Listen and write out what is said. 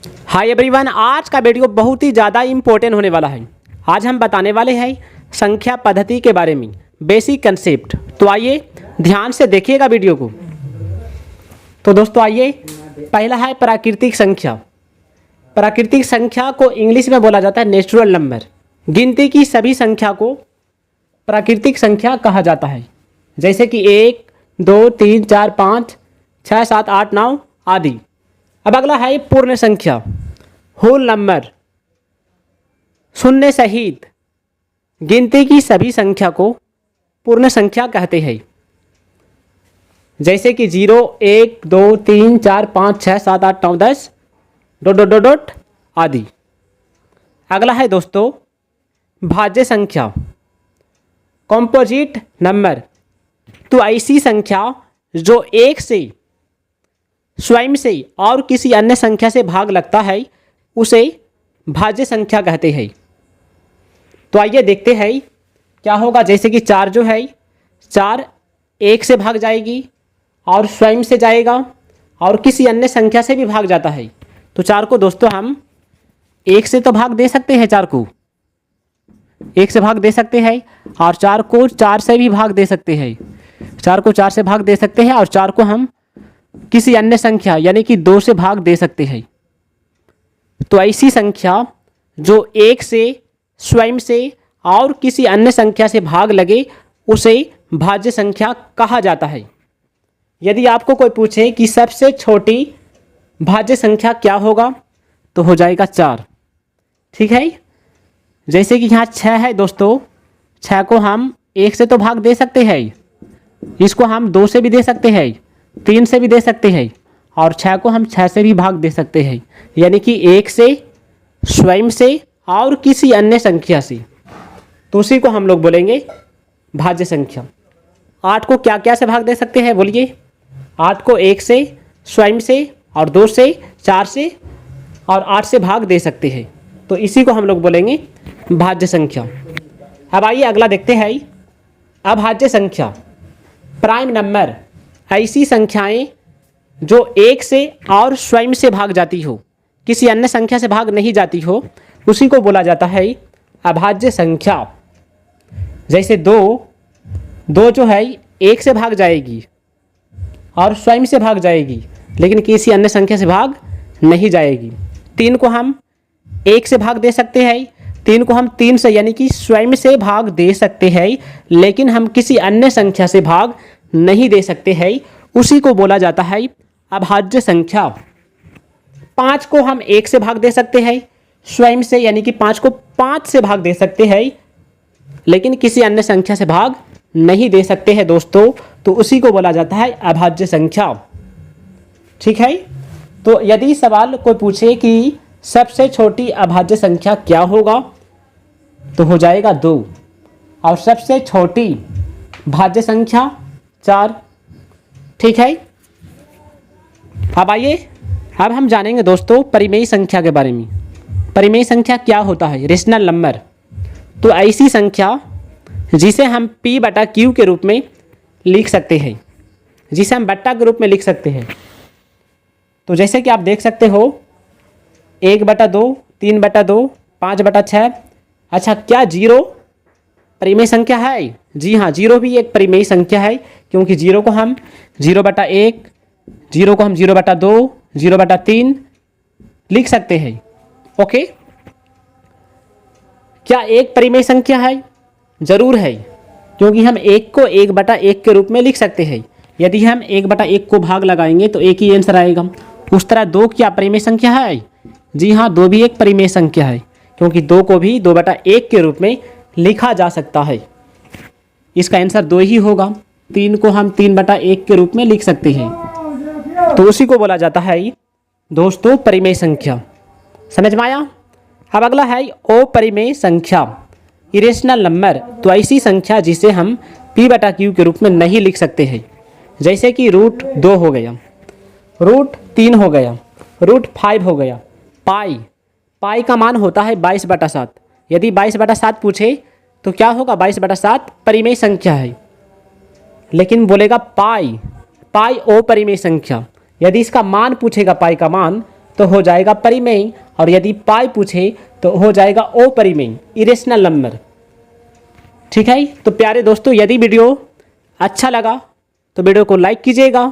Hi everyone, आज का video बहुत ही ज़्यादा इम्पोर्टेंट होने वाला है। आज हम बताने वाले हैं संख्या पद्धति के बारे में, बेसिक कंसेप्ट। तो आइए ध्यान से देखिएगा वीडियो को। तो दोस्तों आइए, पहला है प्राकृतिक संख्या। प्राकृतिक संख्या को इंग्लिश में बोला जाता है नेचुरल नंबर। गिनती की सभी संख्या को प्राकृतिक संख्या कहा जाता है, जैसे कि 1, 2, 3, 4, 5, 6, 7, 8, 9 आदि। अब अगला है पूर्ण संख्या, होल नंबर। शून्य सहित गिनती की सभी संख्या को पूर्ण संख्या कहते हैं, जैसे कि 0, 1, 2, 3, 4, 5, 6, 7, 8, 9, 10 ... आदि। अगला है दोस्तों भाज्य संख्या, कॉम्पोजिट नंबर। तो ऐसी संख्या जो एक से, स्वयं से और किसी अन्य संख्या से भाग लगता है उसे भाज्य संख्या कहते हैं। तो आइए देखते हैं क्या होगा। जैसे कि 4 जो है, 4 एक से भाग जाएगी और स्वयं से जाएगा और किसी अन्य संख्या से भी भाग जाता है। तो 4 को दोस्तों हम 1 से तो भाग दे सकते हैं, 4 को 1 से भाग दे सकते हैं, और 4 को 4 से भी भाग दे सकते हैं। 4 को 4 से भाग दे सकते हैं और 4 को हम किसी अन्य संख्या यानी कि 2 से भाग दे सकते हैं। तो ऐसी संख्या जो 1 से, स्वयं से और किसी अन्य संख्या से भाग लगे उसे भाज्य संख्या कहा जाता है। यदि आपको कोई पूछे कि सबसे छोटी भाज्य संख्या क्या होगा, तो हो जाएगा 4। ठीक है। जैसे कि यहाँ 6 है दोस्तों, 6 को हम 1 से तो भाग दे सकते हैं, इसको हम 2 से भी दे सकते हैं, 3 से भी दे सकते हैं, और 6 को हम 6 से भी भाग दे सकते हैं, यानी कि 1 से, स्वयं से और किसी अन्य संख्या से। तो उसी को हम लोग बोलेंगे भाज्य संख्या। 8 को क्या क्या से भाग दे सकते हैं बोलिए? 8 को 1 से, स्वयं से और 2 से, 4 से और 8 से भाग दे सकते हैं। तो इसी को हम लोग बोलेंगे भाज्य संख्या। अब आइए अगला देखते हैं, अभाज्य संख्या, प्राइम नंबर। ऐसी संख्याएं जो 1 से और स्वयं से भाग जाती हो, किसी अन्य संख्या से भाग नहीं जाती हो, उसी को बोला जाता है अभाज्य संख्या। जैसे 2 जो है 1 से भाग जाएगी और स्वयं से भाग जाएगी, लेकिन किसी अन्य संख्या से भाग नहीं जाएगी। 3 को हम 1 से भाग दे सकते हैं, 3 को हम 3 से यानी कि स्वयं से भाग दे सकते हैं, लेकिन हम किसी अन्य संख्या से भाग नहीं दे सकते हैं, उसी को बोला जाता है अभाज्य संख्या। 5 को हम 1 से भाग दे सकते हैं, स्वयं से यानी कि 5 को 5 से भाग दे सकते हैं, लेकिन किसी अन्य संख्या से भाग नहीं दे सकते हैं दोस्तों। तो उसी को बोला जाता है अभाज्य संख्या। ठीक है। तो यदि सवाल कोई पूछे कि सबसे छोटी अभाज्य संख्या क्या होगा, तो हो जाएगा 2, और सबसे छोटी भाज्य संख्या 4। ठीक है। अब आइए, अब हम जानेंगे दोस्तों परिमेय संख्या के बारे में। परिमेय संख्या क्या होता है? Rational number. तो ऐसी संख्या जिसे हम P/Q के रूप में लिख सकते हैं, जिसे हम बट्टा के रूप में लिख सकते हैं। तो जैसे कि आप देख सकते हो 1/2, 3/2, 5/6। अच्छा, क्या 0 परिमेय संख्या है? जी हाँ, 0 भी एक परिमेय संख्या है, क्योंकि 0 को हम 0/1, 0 को हम 0/2, 0/3 लिख सकते हैं। ओके। क्या 1 परिमेय संख्या है? जरूर है, क्योंकि हम 1 को 1/1 के रूप में लिख सकते हैं। यदि हम 1/1 को भाग लगाएंगे तो 1 ही आंसर आएगा। उस तरह 2 क्या परिमेय संख्या है? जी हाँ, 2 भी एक परिमेय संख्या है, क्योंकि 2 को भी 2/1 के रूप में लिखा जा सकता है। इसका आंसर 2 ही होगा। 3 को हम 3/1 के रूप में लिख सकते हैं। तो उसी को बोला जाता है दोस्तों परिमेय संख्या। समझ में आया? अब अगला है अपरिमेय संख्या, इरेशनल नंबर। तो ऐसी संख्या जिसे हम P/Q के रूप में नहीं लिख सकते हैं, जैसे कि √2 हो गया, √3 हो गया, √5 हो गया। पाई का मान होता है 22/7। यदि 22/7 पूछे तो क्या होगा? 22/7 परिमेय संख्या है, लेकिन बोलेगा पाई अपरिमेय संख्या। यदि इसका मान पूछेगा, पाई का मान, तो हो जाएगा परिमेय, और यदि पाई पूछे तो हो जाएगा अपरिमेय, इरेशनल नंबर। ठीक है। तो प्यारे दोस्तों, यदि वीडियो अच्छा लगा तो वीडियो को लाइक कीजिएगा।